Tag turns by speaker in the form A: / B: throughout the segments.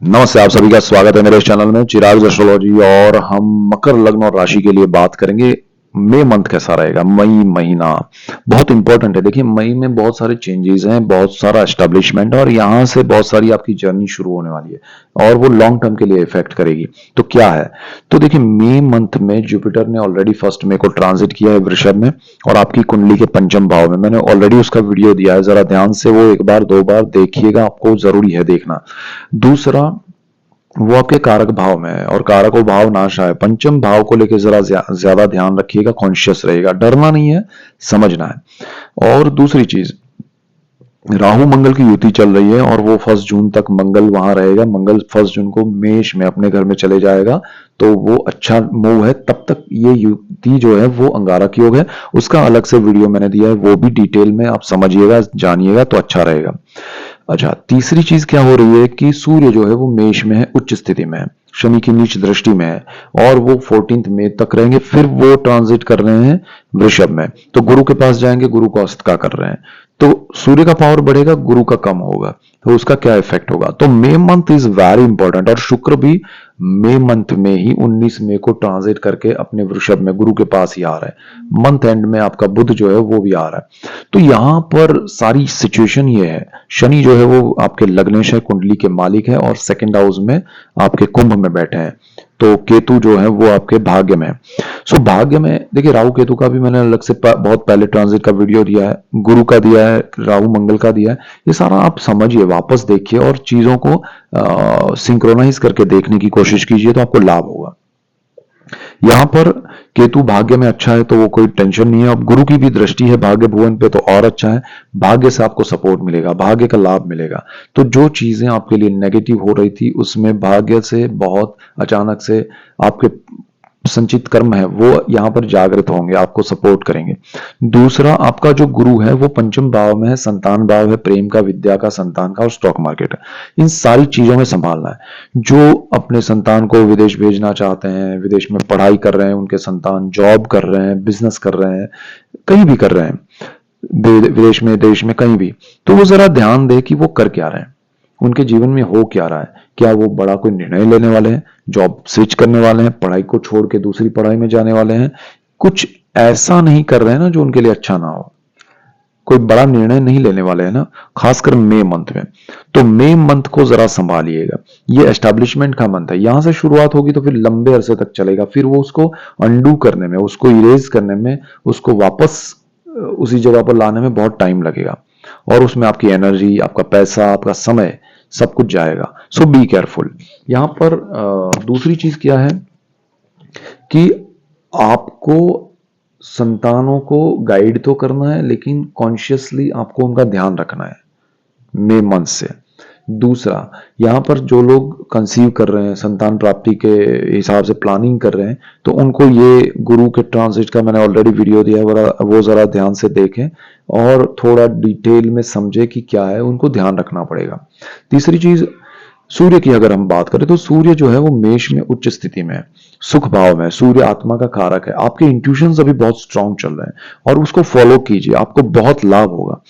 A: नमस्ते, आप सभी का स्वागत है मेरे इस चैनल में चिराग एस्ट्रोलॉजी। और हम मकर लग्न और राशि के लिए बात करेंगे। मई मंथ कैसा रहेगा। मई महीना बहुत इंपॉर्टेंट है। देखिए, मई में बहुत सारे चेंजेस हैं, बहुत सारा एस्टेब्लिशमेंट है और यहाँ से बहुत सारी आपकी जर्नी शुरू होने वाली है और वो लॉन्ग टर्म के लिए इफेक्ट करेगी। तो क्या है, तो देखिए, मई मंथ में जुपिटर ने ऑलरेडी 1 मई को ट्रांजिट किया है वृषभ में और आपकी कुंडली के पंचम भाव में। मैंने ऑलरेडी उसका वीडियो दिया है, जरा ध्यान से वो एक बार दो बार देखिएगा, आपको जरूरी है देखना। दूसरा, वो आपके कारक भाव में है और कारक भाव नाश है। पंचम भाव को लेकर जरा ज्यादा ध्यान रखिएगा, कॉन्शियस रहेगा, डरना नहीं है, समझना है। और दूसरी चीज, राहु मंगल की युति चल रही है और वो 1 जून तक मंगल वहां रहेगा। मंगल 1 जून को मेष में अपने घर में चले जाएगा, तो वो अच्छा मूव है। तब तक ये युति जो है वो अंगारक योग है। उसका अलग से वीडियो मैंने दिया है, वो भी डिटेल में आप समझिएगा, जानिएगा तो अच्छा रहेगा। अच्छा, तीसरी चीज क्या हो रही है कि सूर्य जो है वो मेष में है, उच्च स्थिति में है, शनि की नीच दृष्टि में है और वो 14 मई तक रहेंगे। फिर वो ट्रांजिट कर रहे हैं वृषभ में, तो गुरु के पास जाएंगे, गुरु को अस्त का कर रहे हैं। तो सूर्य का पावर बढ़ेगा, गुरु का कम होगा, तो उसका क्या इफेक्ट होगा। तो मई मंथ इज वेरी इंपॉर्टेंट। और शुक्र भी मई मंथ में ही 19 मई को ट्रांजिट करके अपने वृषभ में गुरु के पास ही आ रहा है। मंथ एंड में आपका बुध जो है वो भी आ रहा है। तो यहां पर सारी सिचुएशन ये है, शनि जो है वो आपके लग्नेश है, कुंडली के मालिक है और सेकंड हाउस में आपके कुंभ में बैठे हैं। तो केतु जो है वो आपके भाग्य में है। सो भाग्य में देखिए, राहु केतु का भी मैंने अलग से बहुत पहले ट्रांजिट का वीडियो दिया है, गुरु का दिया है, राहु मंगल का दिया है। ये सारा आप समझिए, वापस देखिए और चीजों को सिंक्रोनाइज करके देखने की कोशिश कीजिए, तो आपको लाभ होगा। यहां पर केतु भाग्य में अच्छा है तो वो कोई टेंशन नहीं है। अब गुरु की भी दृष्टि है भाग्य भुवन पे, तो और अच्छा है। भाग्य से आपको सपोर्ट मिलेगा, भाग्य का लाभ मिलेगा। तो जो चीजें आपके लिए नेगेटिव हो रही थी उसमें भाग्य से बहुत अचानक से आपके संचित कर्म है वो यहां पर जागृत होंगे, आपको सपोर्ट करेंगे। दूसरा, आपका जो गुरु है वो पंचम भाव में है, संतान भाव है, प्रेम का, विद्या का, संतान का और स्टॉक मार्केट है। इन सारी चीजों में संभालना है। जो अपने संतान को विदेश भेजना चाहते हैं, विदेश में पढ़ाई कर रहे हैं, उनके संतान जॉब कर रहे हैं, बिजनेस कर रहे हैं, कहीं भी कर रहे हैं, विदेश में, देश में, कहीं भी, तो वो जरा ध्यान दे कि वो कर क्या रहे हैं, उनके जीवन में हो क्या रहा है। क्या वो बड़ा कोई निर्णय लेने वाले हैं, जॉब स्विच करने वाले हैं, पढ़ाई को छोड़ के दूसरी पढ़ाई में जाने वाले हैं, कुछ ऐसा नहीं कर रहे हैं ना जो उनके लिए अच्छा ना हो, कोई बड़ा निर्णय नहीं लेने वाले हैं ना, खासकर मई मंथ में। तो मई मंथ को जरा संभालिएगा। ये एस्टैब्लिशमेंट का मंथ है, यहां से शुरुआत होगी तो फिर लंबे अरसे तक चलेगा। फिर वो उसको अंडू करने में, उसको इरेज करने में, उसको वापस उसी जगह पर लाने में बहुत टाइम लगेगा और उसमें आपकी एनर्जी, आपका पैसा, आपका समय, सब कुछ जाएगा। सो बी केयरफुल। यहां पर दूसरी चीज क्या है कि आपको संतानों को गाइड तो करना है, लेकिन कॉन्शियसली आपको उनका ध्यान रखना है मई मंथ से। दूसरा, यहां पर जो लोग कंसीव कर रहे हैं, संतान प्राप्ति के हिसाब से प्लानिंग कर रहे हैं, तो उनको ये गुरु के ट्रांजिट का मैंने ऑलरेडी वीडियो दिया है, वो जरा ध्यान से देखें और थोड़ा डिटेल में समझे कि क्या है, उनको ध्यान रखना पड़ेगा। तीसरी चीज, सूर्य की अगर हम बात करें तो सूर्य जो है वो मेष में उच्च स्थिति में है, सुख भाव में। सूर्य आत्मा का कारक है। आपके इंट्यूशंस अभी बहुत स्ट्रांग चल रहे हैं और उसको फॉलो कीजिए, आपको बहुत लाभ होगा।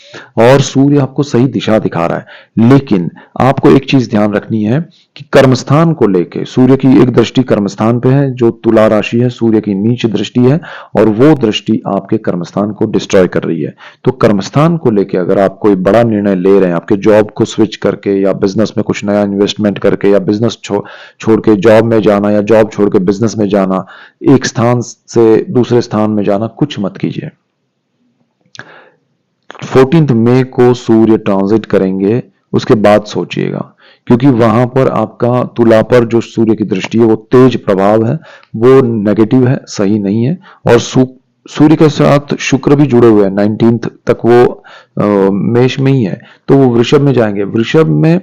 A: और सूर्य आपको सही दिशा दिखा रहा है। लेकिन आपको एक चीज ध्यान रखनी है कि कर्मस्थान को लेके सूर्य की एक दृष्टि कर्मस्थान पे है, जो तुला राशि है, सूर्य की नीच दृष्टि है और वो दृष्टि आपके कर्मस्थान को डिस्ट्रॉय कर रही है। तो कर्मस्थान को लेके अगर आप कोई बड़ा निर्णय ले रहे हैं, आपके जॉब को स्विच करके या बिजनेस में कुछ नया इन्वेस्टमेंट करके या बिजनेस छोड़ के जॉब में जाना या जॉब छोड़ के बिजनेस में जाना, एक स्थान से दूसरे स्थान में जाना, कुछ मत कीजिए। 14 मई को सूर्य ट्रांजिट करेंगे, उसके बाद सोचिएगा, क्योंकि वहां पर आपका तुला पर जो सूर्य की दृष्टि है वो तेज प्रभाव है, वो नेगेटिव है, सही नहीं है। और सूर्य के साथ शुक्र भी जुड़े हुए हैं, 19 तक वो मेष में ही है, तो वो वृषभ में जाएंगे। वृषभ में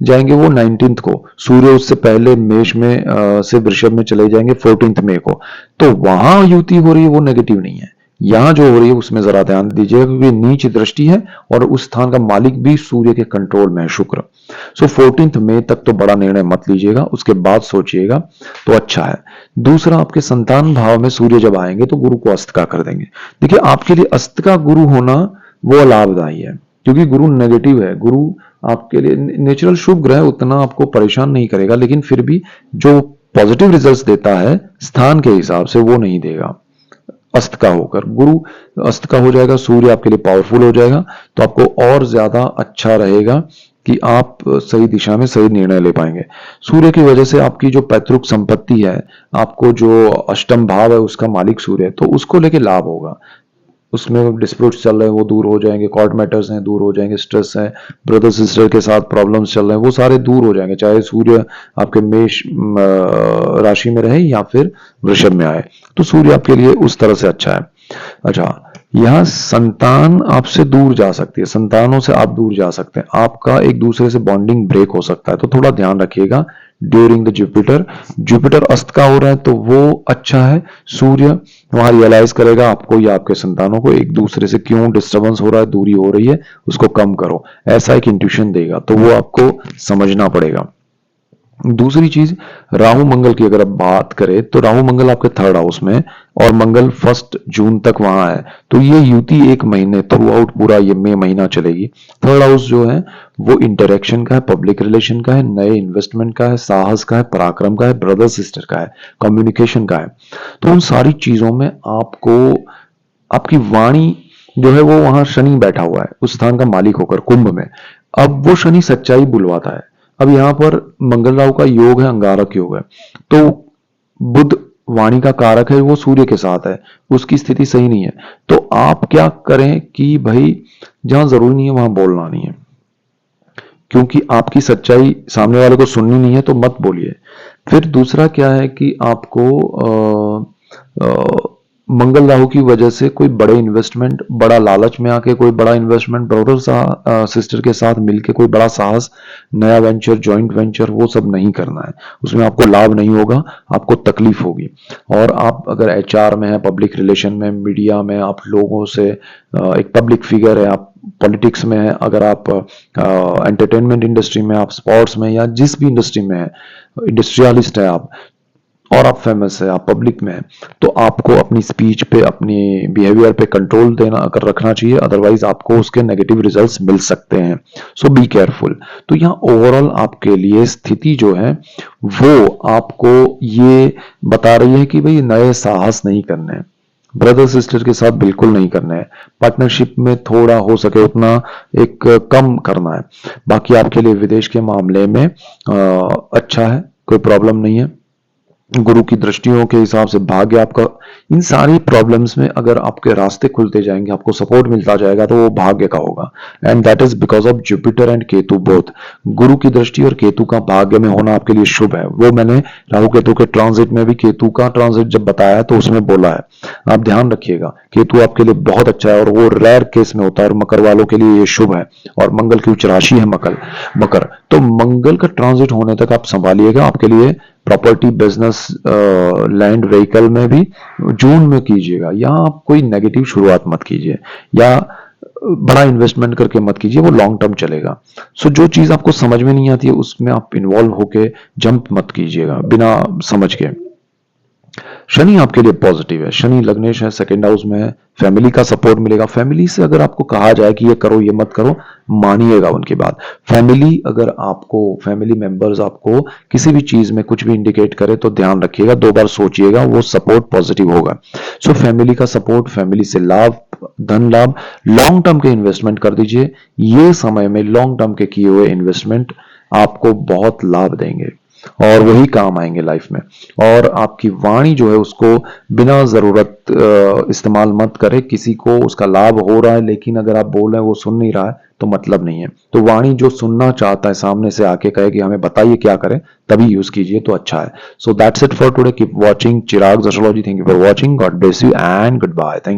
A: जाएंगे वो 19 को, सूर्य उससे पहले मेष में से वृषभ में चले जाएंगे 14 मई को। तो वहां युति हो रही है वो नेगेटिव नहीं है, यहां जो हो रही है उसमें जरा ध्यान दीजिएगा, क्योंकि नीच दृष्टि है और उस स्थान का मालिक भी सूर्य के कंट्रोल में है, शुक्र। सो 14 मई तक तो बड़ा निर्णय मत लीजिएगा, उसके बाद सोचिएगा तो अच्छा है। दूसरा, आपके संतान भाव में सूर्य जब आएंगे तो गुरु को अस्त का कर देंगे। देखिए, आपके लिए अस्त का गुरु होना वो लाभदायी है, क्योंकि गुरु नेगेटिव है। गुरु आपके लिए नेचुरल शुभ ग्रह उतना आपको परेशान नहीं करेगा, लेकिन फिर भी जो पॉजिटिव रिजल्ट्स देता है स्थान के हिसाब से वो नहीं देगा। अस्त का होकर, गुरु अस्त का हो जाएगा, सूर्य आपके लिए पावरफुल हो जाएगा, तो आपको और ज्यादा अच्छा रहेगा कि आप सही दिशा में सही निर्णय ले पाएंगे। सूर्य की वजह से आपकी जो पैतृक संपत्ति है, आपको जो अष्टम भाव है उसका मालिक सूर्य है, तो उसको लेके लाभ होगा। उसमें डिस्प्यूट्स चल रहे हैं वो दूर हो जाएंगे, कोर्ट मैटर्स हैं दूर हो जाएंगे, स्ट्रेस है, ब्रदर सिस्टर के साथ प्रॉब्लम्स चल रहे हैं वो सारे दूर हो जाएंगे, चाहे सूर्य आपके मेष राशि में रहे या फिर वृषभ में आए, तो सूर्य आपके लिए उस तरह से अच्छा है। अच्छा, यहाँ संतान आपसे दूर जा सकती है, संतानों से आप दूर जा सकते हैं, आपका एक दूसरे से बॉन्डिंग ब्रेक हो सकता है, तो थोड़ा ध्यान रखिएगा ड्यूरिंग द जुपिटर। जुपिटर अस्त का हो रहा है तो वो अच्छा है। सूर्य वहां रियलाइज करेगा आपको या आपके संतानों को एक दूसरे से क्यों डिस्टर्बेंस हो रहा है, दूरी हो रही है, उसको कम करो, ऐसा एक इंट्यूशन देगा, तो वो आपको समझना पड़ेगा। दूसरी चीज, राहु मंगल की अगर आप बात करें तो राहु मंगल आपके थर्ड हाउस में, और मंगल 1 जून तक वहां है, तो ये युति एक महीने थ्रू आउट पूरा ये मई महीना चलेगी। थर्ड हाउस जो है वो इंटरेक्शन का है, पब्लिक रिलेशन का है, नए इन्वेस्टमेंट का है, साहस का है, पराक्रम का है, ब्रदर सिस्टर का है, कम्युनिकेशन का है। तो उन सारी चीजों में आपको आपकी वाणी जो है वो वहां शनि बैठा हुआ है उस स्थान का मालिक होकर कुंभ में, अब वो शनि सच्चाई बुलवाता है। अब यहां पर मंगल राहु का योग है, अंगारक योग है, तो बुध वाणी का कारक है, वो सूर्य के साथ है, उसकी स्थिति सही नहीं है, तो आप क्या करें कि भाई जहां जरूरी नहीं है वहां बोलना नहीं है, क्योंकि आपकी सच्चाई सामने वाले को सुननी नहीं है तो मत बोलिए। फिर दूसरा क्या है कि आपको मंगल राहु की वजह से कोई बड़े इन्वेस्टमेंट, बड़ा लालच में आके कोई बड़ा इन्वेस्टमेंट, ब्रदर सिस्टर के साथ मिलके कोई बड़ा साहस, नया वेंचर, जॉइंट वेंचर, वो सब नहीं करना है, उसमें आपको लाभ नहीं होगा, आपको तकलीफ होगी। और आप अगर एचआर में है, पब्लिक रिलेशन में, मीडिया में, आप लोगों से एक पब्लिक फिगर है, आप पॉलिटिक्स में है, अगर आप एंटरटेनमेंट इंडस्ट्री में, आप स्पोर्ट्स में, या जिस भी इंडस्ट्री में है, इंडस्ट्रियलिस्ट है आप, और आप फेमस है, आप पब्लिक में है, तो आपको अपनी स्पीच पे, अपनी बिहेवियर पे कंट्रोल देना कर रखना चाहिए, अदरवाइज आपको उसके नेगेटिव रिजल्ट्स मिल सकते हैं। सो बी केयरफुल। तो यहाँ ओवरऑल आपके लिए स्थिति जो है वो आपको ये बता रही है कि भाई नए साहस नहीं करने हैं, ब्रदर सिस्टर के साथ बिल्कुल नहीं करना है, पार्टनरशिप में थोड़ा हो सके उतना एक कम करना है। बाकी आपके लिए विदेश के मामले में अच्छा है, कोई प्रॉब्लम नहीं है। गुरु की दृष्टियों के हिसाब से भाग्य आपका, इन सारी प्रॉब्लम्स में अगर आपके रास्ते खुलते जाएंगे, आपको सपोर्ट मिलता जाएगा, तो वो भाग्य का होगा, and that is because of Jupiter and Ketu both. गुरु की दृष्टि और केतु का भाग्य में होना आपके लिए शुभ है, वो मैंने राहु केतु के ट्रांजिट में भी केतु का ट्रांजिट जब बताया तो उसमें बोला है, आप ध्यान रखिएगा। केतु आपके लिए बहुत अच्छा है और वो रेयर केस में होता है, और मकर वालों के लिए ये शुभ है, और मंगल की उच्च राशि है मकर, तो मंगल का ट्रांजिट होने तक आप संभालिएगा। आपके लिए प्रॉपर्टी, बिजनेस, लैंड, व्हीकल में भी जून में कीजिएगा, यहाँ आप कोई नेगेटिव शुरुआत मत कीजिए, या बड़ा इन्वेस्टमेंट करके मत कीजिए, वो लॉन्ग टर्म चलेगा। सो जो चीज आपको समझ में नहीं आती है उसमें आप इन्वॉल्व होके जंप मत कीजिएगा बिना समझ के। शनि आपके लिए पॉजिटिव है, शनि लग्नेश है, सेकंड हाउस में है, फैमिली का सपोर्ट मिलेगा। फैमिली से अगर आपको कहा जाए कि ये करो ये मत करो, मानिएगा उनकी बात। फैमिली अगर आपको, फैमिली मेंबर्स आपको किसी भी चीज में कुछ भी इंडिकेट करे तो ध्यान रखिएगा, 2 बार सोचिएगा, वो सपोर्ट पॉजिटिव होगा। सो फैमिली का सपोर्ट, फैमिली से लाभ, धन लाभ, लॉन्ग टर्म के इन्वेस्टमेंट कर दीजिए। ये समय में लॉन्ग टर्म के किए हुए इन्वेस्टमेंट आपको बहुत लाभ देंगे और वही काम आएंगे लाइफ में। और आपकी वाणी जो है उसको बिना जरूरत इस्तेमाल मत करें, किसी को उसका लाभ हो रहा है लेकिन अगर आप बोल रहे हैं वो सुन नहीं रहा है तो मतलब नहीं है। तो वाणी जो सुनना चाहता है सामने से आके कहे कि हमें बताइए क्या करें, तभी यूज कीजिए तो अच्छा है। So that's it for today, keep watching Chirag astrology. Thank you for watching, God bless you and good bye. Thank